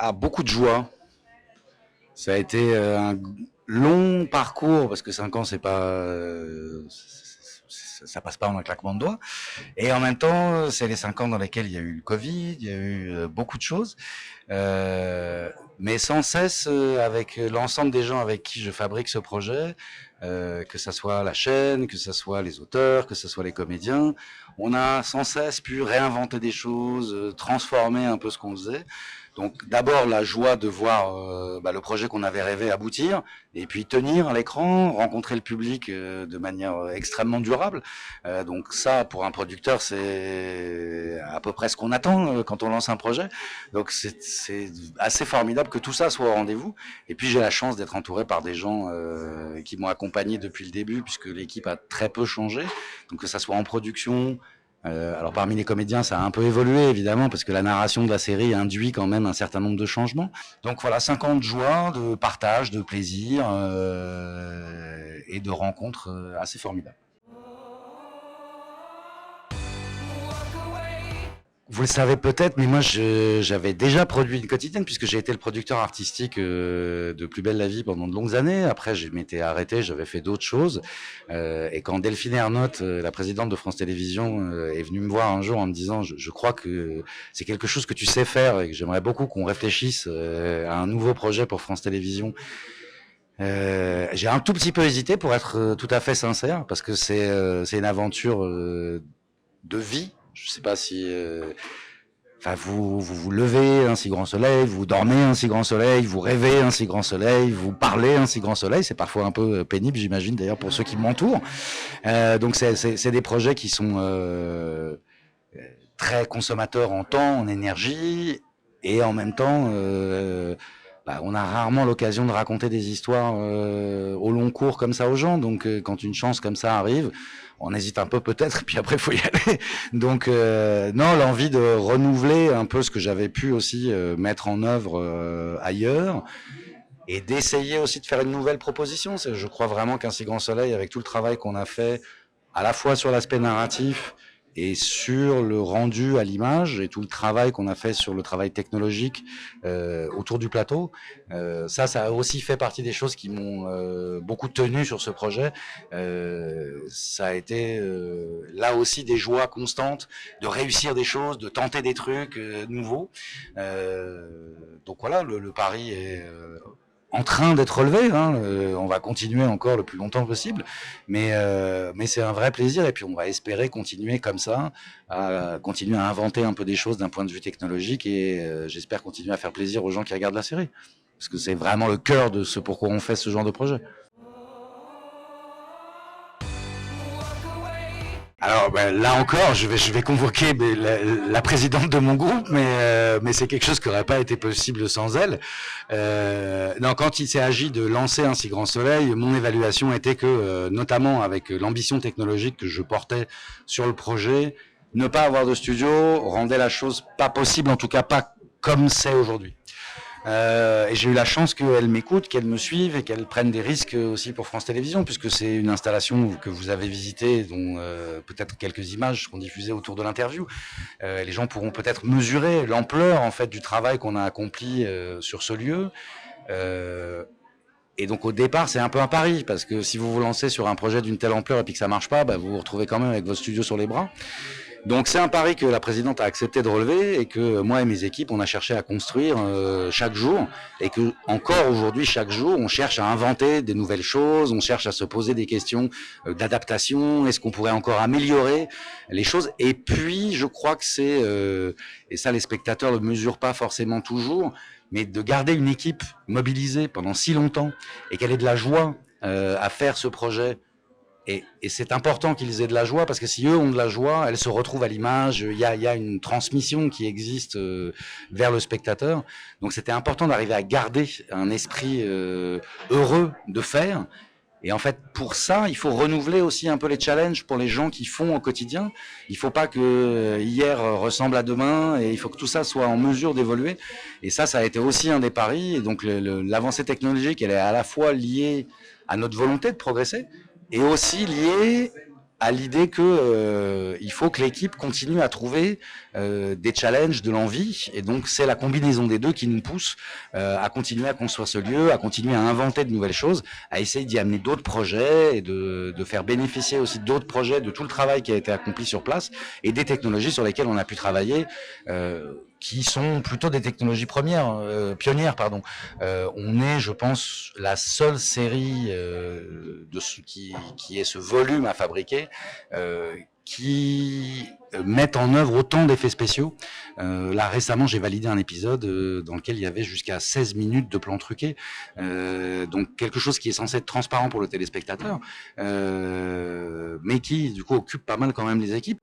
Ah, beaucoup de joie. Ça a été un long parcours parce que 5 ans, c'est pas, ça passe pas en un claquement de doigts. Et en même temps, c'est les 5 ans dans lesquels il y a eu le Covid, il y a eu beaucoup de choses. Mais sans cesse avec l'ensemble des gens avec qui je fabrique ce projet, que ça soit la chaîne, que ça soit les auteurs, que ça soit les comédiens, on a sans cesse pu réinventer des choses, transformer un peu ce qu'on faisait. Donc d'abord la joie de voir le projet qu'on avait rêvé aboutir, et puis tenir à l'écran, rencontrer le public de manière extrêmement durable. Donc ça, pour un producteur, c'est à peu près ce qu'on attend quand on lance un projet. Donc c'est assez formidable que tout ça soit au rendez-vous. Et puis j'ai la chance d'être entouré par des gens qui m'ont accompagné depuis le début, puisque l'équipe a très peu changé. Donc que ça soit en production. Alors parmi les comédiens, ça a un peu évolué évidemment parce que la narration de la série induit quand même un certain nombre de changements. Donc voilà, 5 ans de joie, de partage, de plaisir et de rencontres assez formidables. Vous le savez peut-être, mais moi j'avais déjà produit une quotidienne puisque j'ai été le producteur artistique de Plus belle la vie pendant de longues années. Après, je m'étais arrêté, j'avais fait d'autres choses. Et quand Delphine Ernotte, la présidente de France Télévisions, est venue me voir un jour en me disant je crois que c'est quelque chose que tu sais faire et que j'aimerais beaucoup qu'on réfléchisse à un nouveau projet pour France Télévisions. J'ai un tout petit peu hésité pour être tout à fait sincère parce que c'est une aventure de vie. Je sais pas si, enfin vous levez un si grand soleil, vous dormez un si grand soleil, vous rêvez un si grand soleil, vous parlez un si grand soleil. C'est parfois un peu pénible, j'imagine d'ailleurs pour ceux qui m'entourent. Donc c'est des projets qui sont très consommateurs en temps, en énergie, et en même temps, on a rarement l'occasion de raconter des histoires au long cours comme ça aux gens. Donc quand une chance comme ça arrive, on hésite un peu peut-être, puis après il faut y aller. Donc non, l'envie de renouveler un peu ce que j'avais pu aussi mettre en œuvre ailleurs, et d'essayer aussi de faire une nouvelle proposition. Je crois vraiment qu'un si grand soleil, avec tout le travail qu'on a fait, à la fois sur l'aspect narratif et sur le rendu à l'image et tout le travail qu'on a fait sur le travail technologique autour du plateau, ça a aussi fait partie des choses qui m'ont beaucoup tenu sur ce projet. Ça a été là aussi des joies constantes de réussir des choses, de tenter des trucs nouveaux. Donc voilà, le pari est en train d'être relevé, hein. On va continuer encore le plus longtemps possible, mais c'est un vrai plaisir, et puis on va espérer continuer comme ça, à continuer à inventer un peu des choses d'un point de vue technologique, et j'espère continuer à faire plaisir aux gens qui regardent la série, parce que c'est vraiment le cœur de ce pourquoi on fait ce genre de projet. Alors là encore, je vais convoquer la présidente de mon groupe, mais c'est quelque chose qui n'aurait pas été possible sans elle. Non, quand il s'est agi de lancer un si grand soleil, mon évaluation était que, notamment avec l'ambition technologique que je portais sur le projet, ne pas avoir de studio rendait la chose pas possible, en tout cas pas comme c'est aujourd'hui. Et j'ai eu la chance qu'elle m'écoute, qu'elle me suive et qu'elle prenne des risques aussi pour France Télévisions, puisque c'est une installation que vous avez visitée, dont peut-être quelques images seront diffusées autour de l'interview. Les gens pourront peut-être mesurer l'ampleur en fait du travail qu'on a accompli sur ce lieu. Et donc au départ, c'est un peu un pari, parce que si vous vous lancez sur un projet d'une telle ampleur et puis que ça marche pas, vous vous retrouvez quand même avec votre studio sur les bras. Donc c'est un pari que la présidente a accepté de relever, et que moi et mes équipes, on a cherché à construire chaque jour, et que encore aujourd'hui, chaque jour, on cherche à inventer des nouvelles choses, on cherche à se poser des questions d'adaptation, est-ce qu'on pourrait encore améliorer les choses. Et puis je crois que c'est, et ça les spectateurs ne le mesurent pas forcément toujours, mais de garder une équipe mobilisée pendant si longtemps, et qu'elle ait de la joie à faire ce projet. Et c'est important qu'ils aient de la joie, parce que si eux ont de la joie, elle se retrouve à l'image, il y a une transmission qui existe vers le spectateur. Donc c'était important d'arriver à garder un esprit heureux de faire. Et en fait, pour ça, il faut renouveler aussi un peu les challenges pour les gens qui font au quotidien. Il faut pas que hier ressemble à demain, et il faut que tout ça soit en mesure d'évoluer. Et ça a été aussi un des paris. Et donc l'avancée technologique, elle est à la fois liée à notre volonté de progresser, et aussi liée à l'idée que il faut que l'équipe continue à trouver des challenges, de l'envie, et donc c'est la combinaison des deux qui nous pousse à continuer à construire ce lieu, à continuer à inventer de nouvelles choses, à essayer d'y amener d'autres projets et de faire bénéficier aussi d'autres projets de tout le travail qui a été accompli sur place et des technologies sur lesquelles on a pu travailler. Qui sont plutôt des technologies pionnières, pardon. On est, je pense, la seule série de ce qui est ce volume à fabriquer qui mettent en œuvre autant d'effets spéciaux. Là, récemment, j'ai validé un épisode dans lequel il y avait jusqu'à 16 minutes de plans truqués. Donc, quelque chose qui est censé être transparent pour le téléspectateur, mais qui, du coup, occupe pas mal quand même les équipes.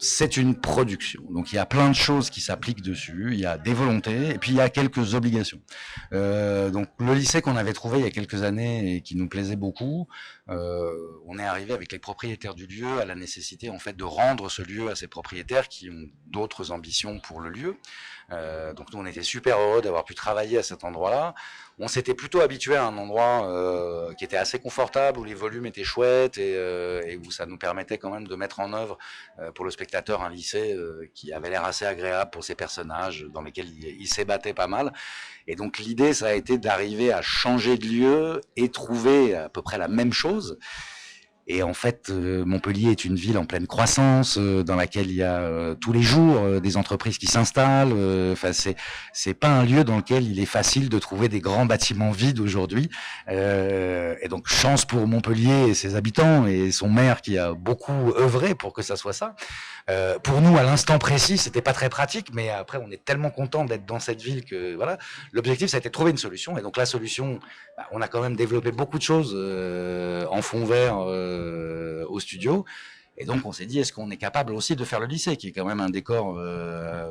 C'est une production, donc il y a plein de choses qui s'appliquent dessus, il y a des volontés et puis il y a quelques obligations. Donc le lycée qu'on avait trouvé il y a quelques années et qui nous plaisait beaucoup, on est arrivé avec les propriétaires du lieu à la nécessité en fait de rendre ce lieu à ces propriétaires qui ont d'autres ambitions pour le lieu. Donc nous on était super heureux d'avoir pu travailler à cet endroit-là. On s'était plutôt habitué à un endroit qui était assez confortable, où les volumes étaient chouettes et où ça nous permettait quand même de mettre en œuvre pour le spectateur un lycée qui avait l'air assez agréable pour ses personnages, dans lesquels il s'ébattait pas mal. Et donc l'idée, ça a été d'arriver à changer de lieu et trouver à peu près la même chose. Et en fait, Montpellier est une ville en pleine croissance, dans laquelle il y a tous les jours des entreprises qui s'installent. Enfin, c'est pas un lieu dans lequel il est facile de trouver des grands bâtiments vides aujourd'hui. Et donc, chance pour Montpellier et ses habitants et son maire qui a beaucoup œuvré pour que ça soit ça. Pour nous, à l'instant précis, c'était pas très pratique, mais après, on est tellement content d'être dans cette ville que voilà. L'objectif, ça a été de trouver une solution. Et donc la solution, on a quand même développé beaucoup de choses en fond vert au studio. Et donc on s'est dit, est-ce qu'on est capable aussi de faire le lycée, qui est quand même un décor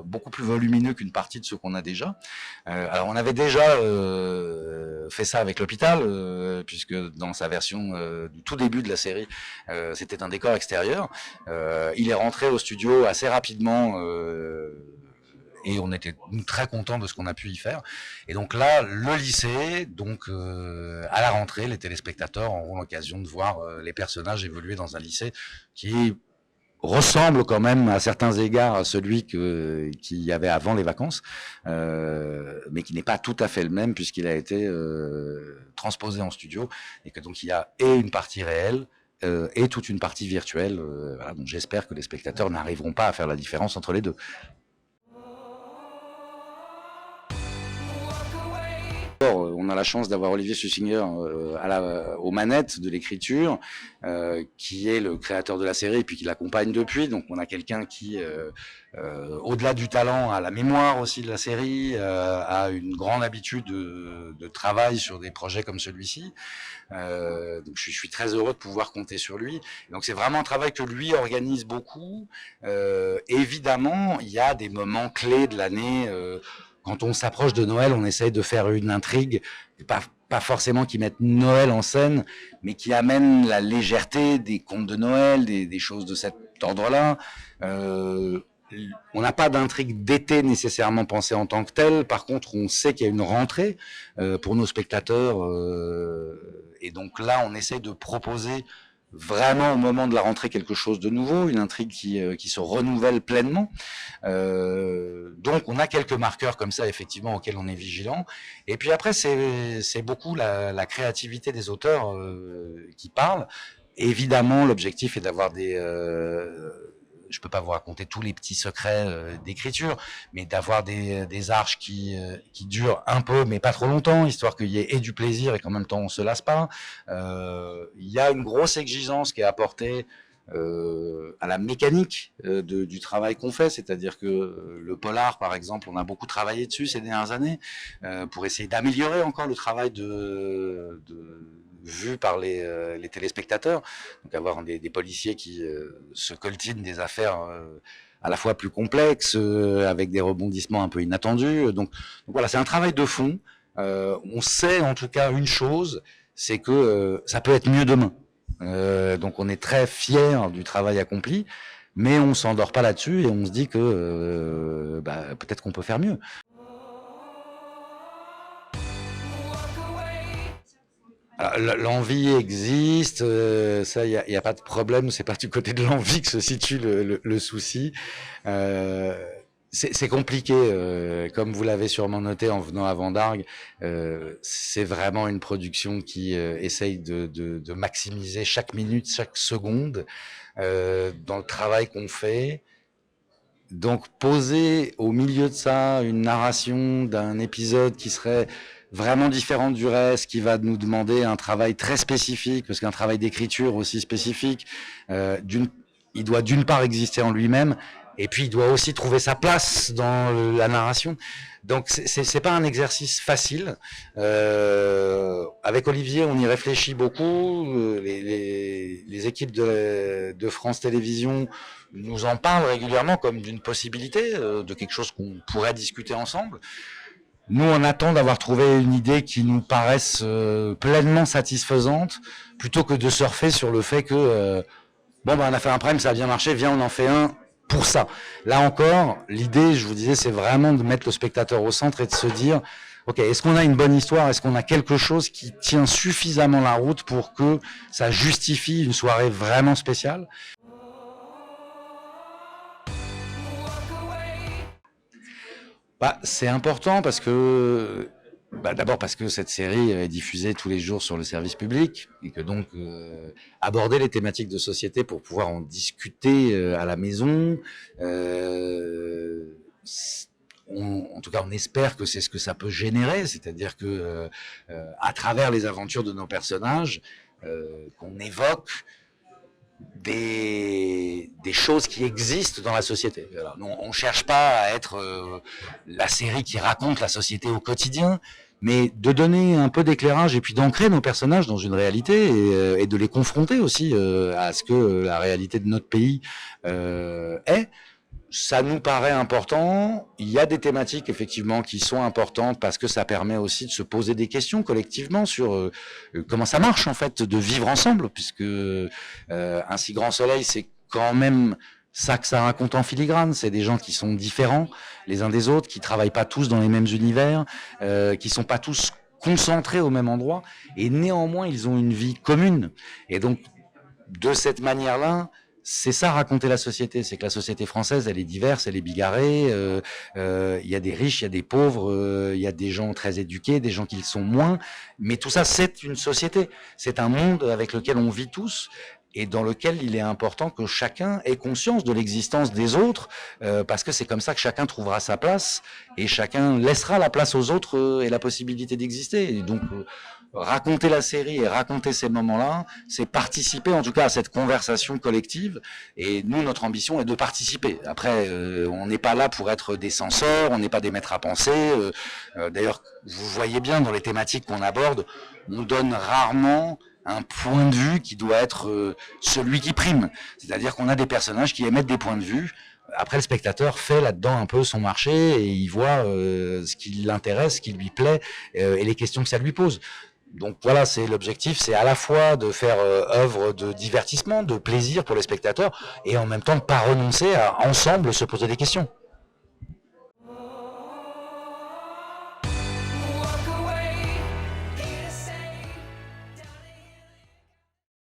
beaucoup plus volumineux qu'une partie de ceux qu'on a déjà. Alors on avait déjà fait ça avec l'hôpital, puisque dans sa version du tout début de la série, c'était un décor extérieur. Il est rentré au studio assez rapidement. Et on était très contents de ce qu'on a pu y faire. Et donc là, le lycée, donc à la rentrée, les téléspectateurs auront l'occasion de voir les personnages évoluer dans un lycée qui ressemble quand même à certains égards à celui qu'il y avait avant les vacances, mais qui n'est pas tout à fait le même puisqu'il a été transposé en studio et que donc il y a et une partie réelle et toute une partie virtuelle. Voilà, donc j'espère que les spectateurs n'arriveront pas à faire la différence entre les deux. On a la chance d'avoir Olivier Sussinger aux manettes de l'écriture, qui est le créateur de la série et puis qui l'accompagne depuis. Donc on a quelqu'un qui, au-delà du talent, a la mémoire aussi de la série, a une grande habitude de travail sur des projets comme celui-ci. Donc je suis très heureux de pouvoir compter sur lui. Donc c'est vraiment un travail que lui organise beaucoup. Évidemment, il y a des moments clés de l'année. Quand on s'approche de Noël, on essaye de faire une intrigue, pas forcément qui mette Noël en scène, mais qui amène la légèreté des contes de Noël, des choses de cet ordre-là. On n'a pas d'intrigue d'été nécessairement pensée en tant que telle. Par contre, on sait qu'il y a une rentrée pour nos spectateurs. Et donc là, on essaye de proposer vraiment au moment de la rentrée quelque chose de nouveau, une intrigue qui se renouvelle pleinement. Donc on a quelques marqueurs comme ça effectivement auxquels on est vigilant. Et puis après c'est beaucoup la créativité des auteurs qui parlent. Évidemment l'objectif est d'avoir je peux pas vous raconter tous les petits secrets d'écriture, mais d'avoir des arches qui durent un peu, mais pas trop longtemps, histoire qu'il y ait et du plaisir et qu'en même temps on se lasse pas. Il y a une grosse exigence qui est apportée à la mécanique du travail qu'on fait, c'est-à-dire que le polar, par exemple, on a beaucoup travaillé dessus ces dernières années pour essayer d'améliorer encore le travail vu par les téléspectateurs, donc avoir des policiers qui se coltinent des affaires à la fois plus complexes, avec des rebondissements un peu inattendus. Donc voilà, c'est un travail de fond. On sait en tout cas une chose, c'est que ça peut être mieux demain. Donc on est très fiers du travail accompli, mais on s'endort pas là-dessus et on se dit que peut-être qu'on peut faire mieux. Alors, l'envie existe, ça, y a pas de problème. C'est pas du côté de l'envie que se situe le souci. Euh, c'est compliqué, comme vous l'avez sûrement noté en venant à Vendargue. C'est vraiment une production qui essaye de maximiser chaque minute, chaque seconde dans le travail qu'on fait. Donc poser au milieu de ça une narration d'un épisode qui serait vraiment différente du reste, qui va nous demander un travail très spécifique, parce qu'un travail d'écriture aussi spécifique, il doit d'une part exister en lui-même, et puis il doit aussi trouver sa place dans la narration. Donc c'est pas un exercice facile. Avec Olivier, on y réfléchit beaucoup. Les équipes de France Télévisions nous en parlent régulièrement comme d'une possibilité, de quelque chose qu'on pourrait discuter ensemble. Nous, on attend d'avoir trouvé une idée qui nous paraisse pleinement satisfaisante, plutôt que de surfer sur le fait que bon, on a fait un prime, ça a bien marché, viens, on en fait un pour ça. Là encore, l'idée, je vous disais, c'est vraiment de mettre le spectateur au centre et de se dire, ok, est-ce qu'on a une bonne histoire, est-ce qu'on a quelque chose qui tient suffisamment la route pour que ça justifie une soirée vraiment spéciale. C'est important parce que d'abord parce que cette série est diffusée tous les jours sur le service public et que donc aborder les thématiques de société pour pouvoir en discuter à la maison, en tout cas on espère que c'est ce que ça peut générer, c'est-à-dire que à travers les aventures de nos personnages, qu'on évoque des choses qui existent dans la société. Alors, on cherche pas à être la série qui raconte la société au quotidien, mais de donner un peu d'éclairage et puis d'ancrer nos personnages dans une réalité et de les confronter aussi à ce que la réalité de notre pays est. Ça nous paraît important. Il y a des thématiques effectivement qui sont importantes parce que ça permet aussi de se poser des questions collectivement sur comment ça marche en fait de vivre ensemble, puisque un si grand soleil, c'est quand même ça que ça raconte en filigrane. C'est des gens qui sont différents les uns des autres, qui travaillent pas tous dans les mêmes univers, qui sont pas tous concentrés au même endroit, et néanmoins ils ont une vie commune. Et donc de cette manière-là, c'est ça raconter la société, c'est que la société française, elle est diverse, elle est bigarrée, il y a des riches, il y a des pauvres, il y a des gens très éduqués, des gens qui le sont moins, mais tout ça c'est une société, c'est un monde avec lequel on vit tous et dans lequel il est important que chacun ait conscience de l'existence des autres, parce que c'est comme ça que chacun trouvera sa place et chacun laissera la place aux autres et la possibilité d'exister. Et donc raconter la série et raconter ces moments-là, c'est participer en tout cas à cette conversation collective. Et nous, notre ambition est de participer. Après, on n'est pas là pour être des censeurs, on n'est pas des maîtres à penser. D'ailleurs, vous voyez bien dans les thématiques qu'on aborde, on donne rarement un point de vue qui doit être celui qui prime. C'est-à-dire qu'on a des personnages qui émettent des points de vue. Après, le spectateur fait là-dedans un peu son marché et il voit ce qui l'intéresse, ce qui lui plaît et les questions que ça lui pose. Donc voilà, c'est l'objectif, c'est à la fois de faire œuvre de divertissement, de plaisir pour les spectateurs, et en même temps de pas renoncer à ensemble se poser des questions.